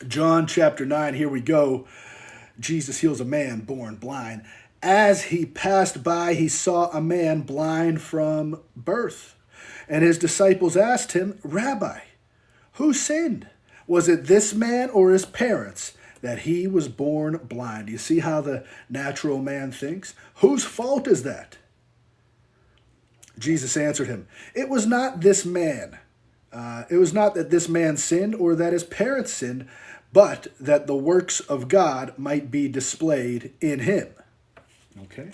John chapter 9, here we go. Jesus heals a man born blind. As he passed by, he saw a man blind from birth. And his disciples asked him, Rabbi, who sinned? Was it this man or his parents that he was born blind? You see how the natural man thinks? Whose fault is that? Jesus answered him, It was not this man. It was not that this man sinned or that his parents sinned, but that the works of God might be displayed in him. Okay?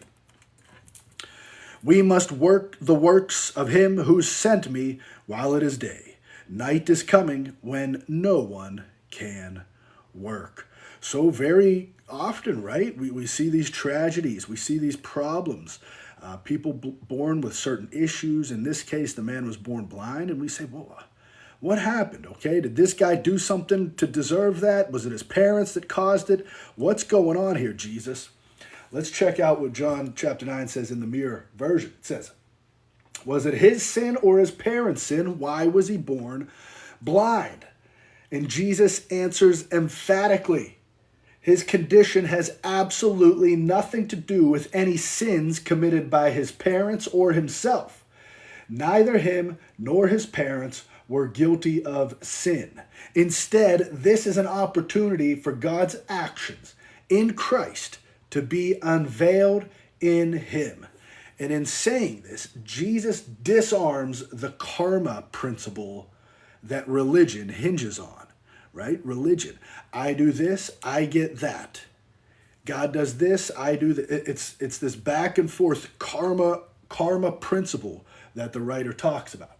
We must work the works of him who sent me while it is day. Night is coming when no one can work. So very often, right, we see these tragedies, we see these problems. People born with certain issues. In this case, the man was born blind, and we say, well, what happened? Okay, did this guy do something to deserve that? Was it his parents that caused it? What's going on here, Jesus? Let's check out what John chapter 9 says in the Mirror version. It says, was it his sin or his parents' sin? Why was he born blind? And Jesus answers emphatically, his condition has absolutely nothing to do with any sins committed by his parents or himself. Neither him nor his parents were guilty of sin. Instead, this is an opportunity for God's actions in Christ to be unveiled in him. And in saying this, Jesus disarms the karma principle that religion hinges on, right? Religion. I do this, I get that. God does this, I do that. It's this back and forth karma principle that the writer talks about.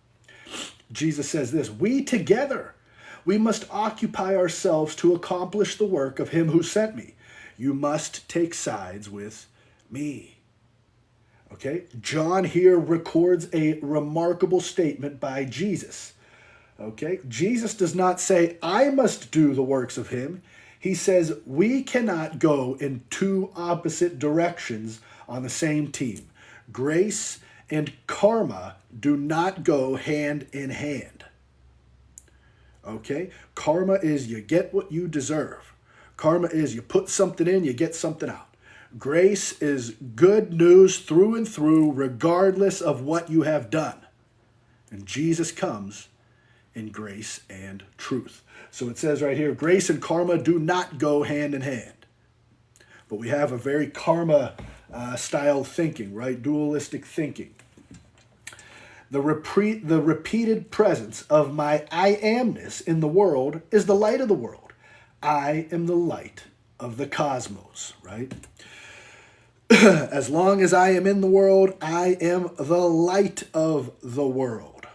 Jesus says this, we must occupy ourselves to accomplish the work of him who sent me. You must take sides with me. Okay, John here records a remarkable statement by Jesus. Okay, Jesus does not say, I must do the works of him. He says, we cannot go in two opposite directions on the same team. Grace and karma do not go hand in hand. Okay? Karma is you get what you deserve. Karma is you put something in, you get something out. Grace is good news through and through, regardless of what you have done. And Jesus comes in grace and truth. So it says right here, grace and karma do not go hand in hand. But we have a very karma style thinking, right? Dualistic thinking. The repeated presence of my I amness in the world is the light of the world. I am the light of the cosmos, right? As long as I am in the world, I am the light of the world.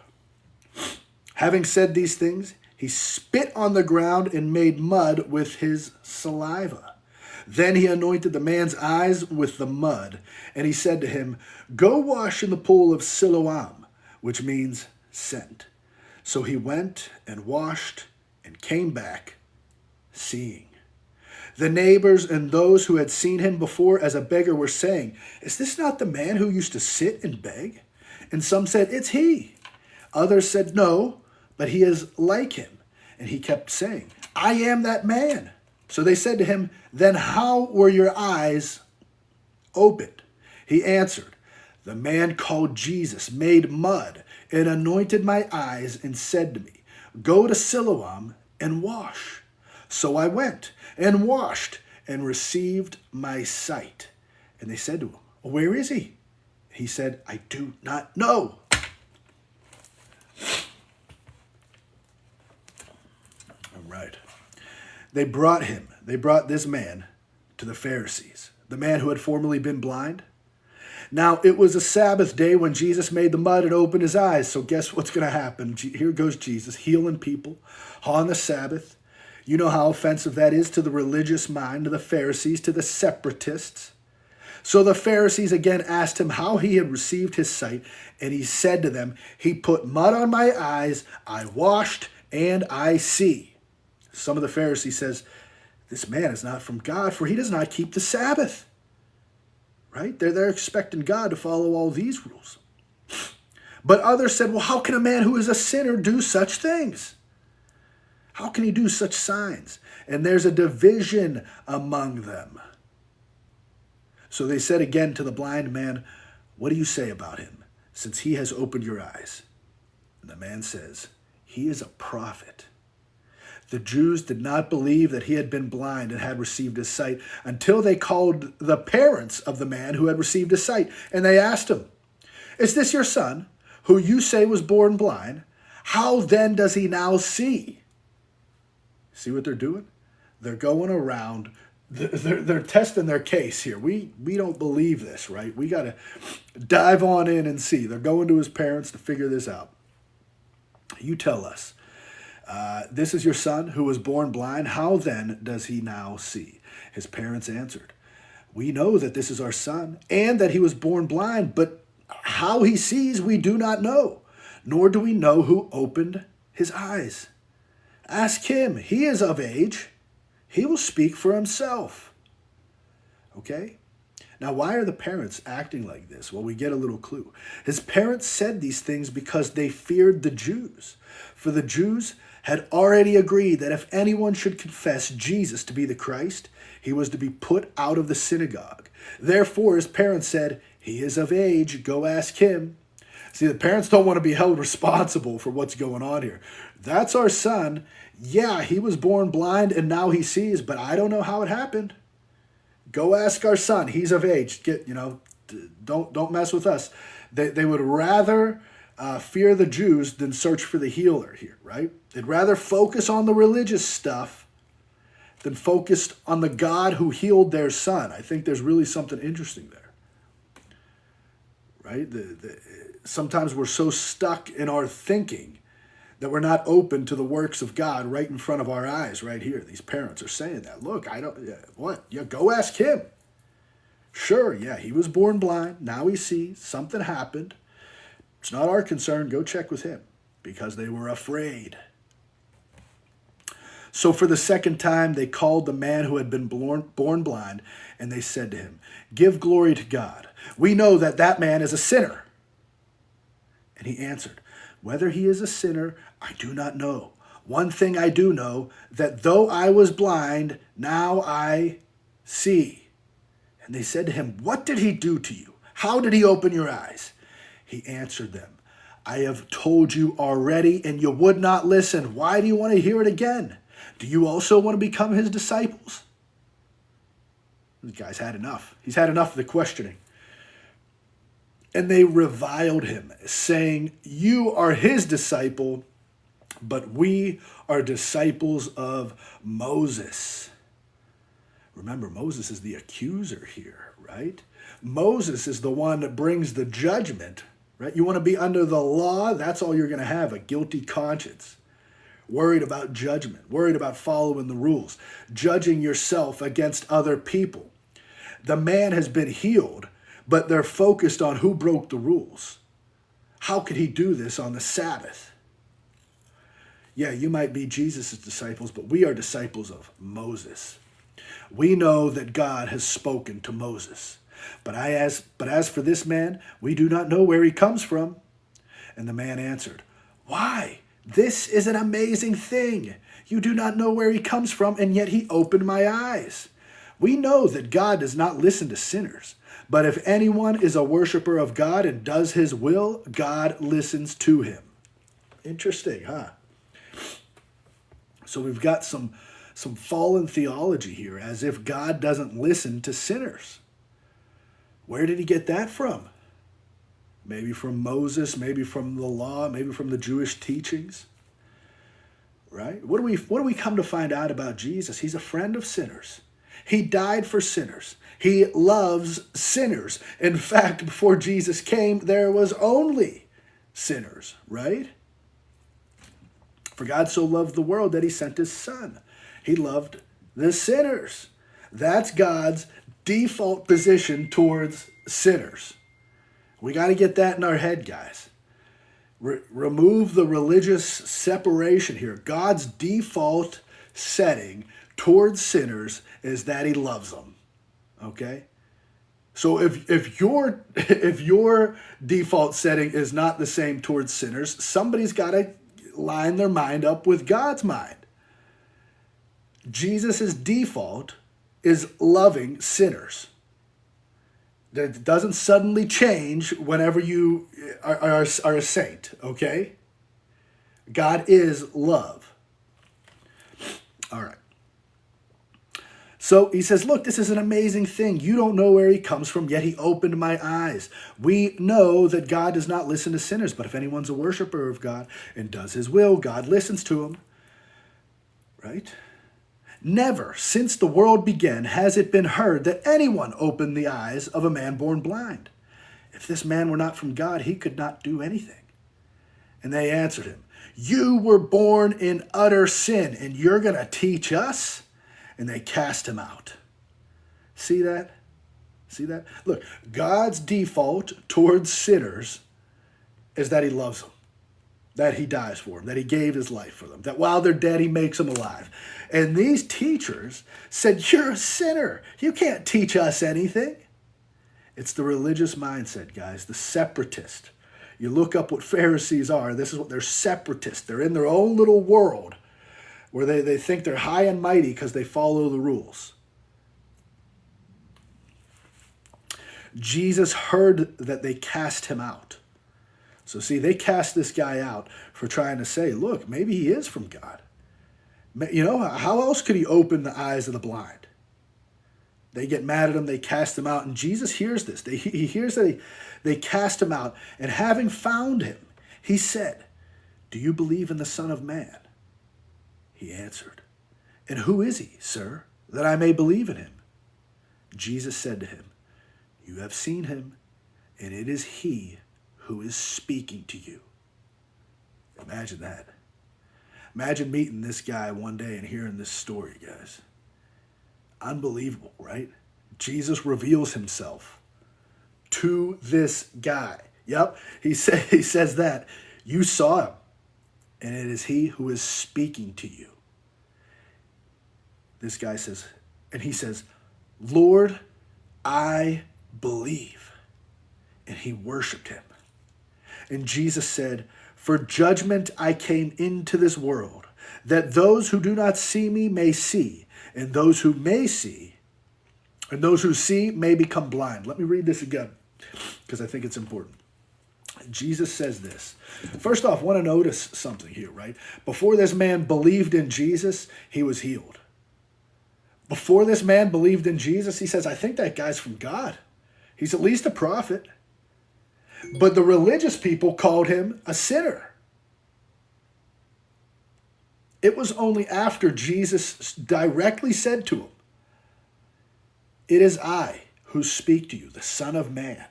Having said these things, he spit on the ground and made mud with his saliva. Then he anointed the man's eyes with the mud, and he said to him, go wash in the pool of Siloam, which means sent. So he went and washed and came back seeing. The neighbors and those who had seen him before as a beggar were saying, is this not the man who used to sit and beg? And some said, it's he. Others said, no, but he is like him. And he kept saying, I am that man. So they said to him, then how were your eyes opened? He answered, the man called Jesus made mud and anointed my eyes and said to me, go to Siloam and wash. So I went and washed and received my sight. And they said to him, where is he? He said, I do not know. All right. They brought this man to the Pharisees, the man who had formerly been blind. Now, it was a Sabbath day when Jesus made the mud and opened his eyes. So guess what's going to happen? Here goes Jesus healing people on the Sabbath. You know how offensive that is to the religious mind, to the Pharisees, to the separatists. So the Pharisees again asked him how he had received his sight, and he said to them, he put mud on my eyes, I washed, and I see. Some of the Pharisees says, this man is not from God, for he does not keep the Sabbath. Right? They're expecting God to follow all these rules. But others said, well, how can a man who is a sinner do such things? How can he do such signs? And there's a division among them. So they said again to the blind man, what do you say about him, since he has opened your eyes? And the man says, he is a prophet. The Jews did not believe that he had been blind and had received his sight until they called the parents of the man who had received his sight. And they asked him, is this your son, who you say was born blind? How then does he now see? See what they're doing? They're going around. They're testing their case here. We don't believe this, right? We got to dive on in and see. They're going to his parents to figure this out. You tell us. This is your son who was born blind. How then does he now see? His parents answered, we know that this is our son and that he was born blind, but how he sees we do not know, nor do we know who opened his eyes. Ask him. He is of age. He will speak for himself. Okay? Now, why are the parents acting like this? Well, we get a little clue. His parents said these things because they feared the Jews. For the Jews had already agreed that if anyone should confess Jesus to be the Christ, he was to be put out of the synagogue. Therefore, his parents said, he is of age, go ask him. See, the parents don't want to be held responsible for what's going on here. That's our son. Yeah, he was born blind and now he sees, but I don't know how it happened. Go ask our son. He's of age. Don't mess with us. They would rather fear the Jews than search for the healer here, right? They'd rather focus on the religious stuff than focused on the God who healed their son. I think there's really something interesting there, right? Sometimes we're so stuck in our thinking that we're not open to the works of God right in front of our eyes right here. These parents are saying that. Look, go ask him. Sure, yeah, he was born blind. Now he sees. Something happened. It's not our concern. Go check with him, because they were afraid. So for the second time, they called the man who had been born blind, and they said to him, give glory to God. We know that that man is a sinner. And he answered, whether he is a sinner, I do not know. One thing I do know, that though I was blind, now I see. And they said to him, what did he do to you? How did he open your eyes? He answered them, I have told you already, and you would not listen. Why do you want to hear it again? Do you also want to become his disciples? This guy's had enough. He's had enough of the questioning. And they reviled him, saying, you are his disciple, but we are disciples of Moses. Remember, Moses is the accuser here, right? Moses is the one that brings the judgment, right? You want to be under the law? That's all you're going to have, a guilty conscience. Worried about judgment, worried about following the rules, judging yourself against other people. The man has been healed, but they're focused on who broke the rules. How could he do this on the Sabbath? Yeah, you might be Jesus' disciples, but we are disciples of Moses. We know that God has spoken to Moses. But as for this man, we do not know where he comes from. And the man answered, why? This is an amazing thing. You do not know where he comes from, and yet he opened my eyes. We know that God does not listen to sinners. But if anyone is a worshiper of God and does his will, God listens to him. Interesting, huh? So we've got some fallen theology here, as if God doesn't listen to sinners. Where did he get that from? Maybe from Moses, maybe from the law, maybe from the Jewish teachings. Right? What do we come to find out about Jesus? He's a friend of sinners. He died for sinners. He loves sinners. In fact, before Jesus came, there was only sinners, right? For God so loved the world that he sent his son. He loved the sinners. That's God's default position towards sinners. We got to get that in our head, guys. Remove the religious separation here. God's default setting towards sinners is that he loves them. Okay? So if your default setting is not the same towards sinners, somebody's got to line their mind up with God's mind. Jesus' default is loving sinners. That doesn't suddenly change whenever you are a saint, okay? God is love. All right. So he says, look, this is an amazing thing. You don't know where he comes from, yet he opened my eyes. We know that God does not listen to sinners, but if anyone's a worshiper of God and does his will, God listens to him. Right? Never since the world began has it been heard that anyone opened the eyes of a man born blind. If this man were not from God, he could not do anything. And they answered him, you were born in utter sin, and you're going to teach us? And they cast him out. See that? See that? Look, God's default towards sinners is that he loves them, that he dies for them, that he gave his life for them, that while they're dead, he makes them alive. And these teachers said, you're a sinner. You can't teach us anything. It's the religious mindset, guys, the separatist. You look up what Pharisees are. This is what they're separatists. They're in their own little world where they think they're high and mighty because they follow the rules. Jesus heard that they cast him out. So see, they cast this guy out for trying to say, look, maybe he is from God. You know, how else could he open the eyes of the blind? They get mad at him, they cast him out, and Jesus hears this. He hears that they cast him out, and having found him, he said, do you believe in the Son of Man? He answered, and who is he, sir, that I may believe in him? Jesus said to him, you have seen him, and it is he who is speaking to you. Imagine that. Imagine meeting this guy one day and hearing this story, guys. Unbelievable, right? Jesus reveals himself to this guy. Yep, he says that. You saw him, and it is he who is speaking to you. This guy says, and he says, Lord, I believe. And he worshiped him. And Jesus said, for judgment I came into this world, that those who do not see me may see, and those who may see, and those who see may become blind. Let me read this again, because I think it's important. Jesus says this. First off, I want to notice something here, right? Before this man believed in Jesus, he was healed. Before this man believed in Jesus, he says, I think that guy's from God. He's at least a prophet. But the religious people called him a sinner. It was only after Jesus directly said to him, it is I who speak to you, the Son of Man,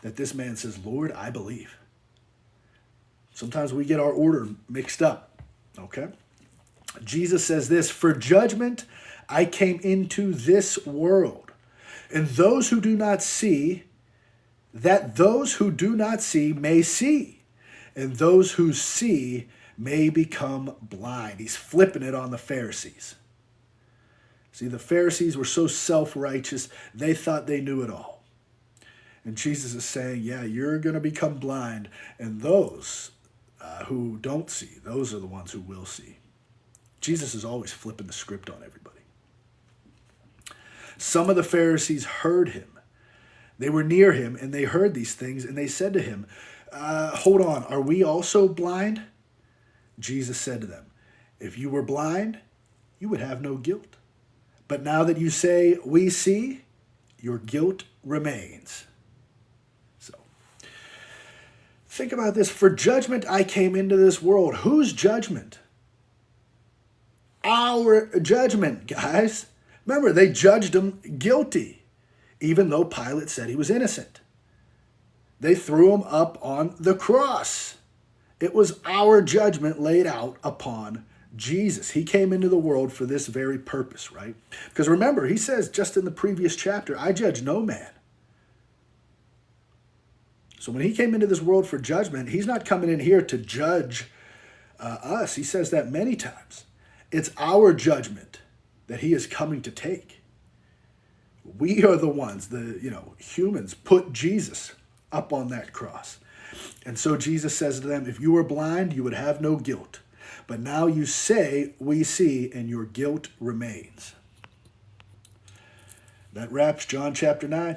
that this man says, Lord, I believe. Sometimes we get our order mixed up, okay? Jesus says this, for judgment I came into this world, and those who do not see, that those who do not see may see, and those who see may become blind. He's flipping it on the Pharisees. See, the Pharisees were so self-righteous, they thought they knew it all. And Jesus is saying, yeah, you're going to become blind, and those who don't see, those are the ones who will see. Jesus is always flipping the script on everybody. Some of the Pharisees heard him. They were near him, and they heard these things, and they said to him, hold on, are we also blind? Jesus said to them, if you were blind, you would have no guilt. But now that you say, we see, your guilt remains. So, think about this. For judgment I came into this world. Whose judgment? Our judgment, guys. Remember, they judged him guilty, even though Pilate said he was innocent. They threw him up on the cross. It was our judgment laid out upon Jesus. He came into the world for this very purpose, right? Because remember, he says just in the previous chapter, I judge no man. So when he came into this world for judgment, he's not coming in here to judge us. He says that many times. It's our judgment that he is coming to take. We are the ones, humans, put Jesus up on that cross. And so Jesus says to them, if you were blind, you would have no guilt. But now you say, we see, and your guilt remains. That wraps John chapter 9.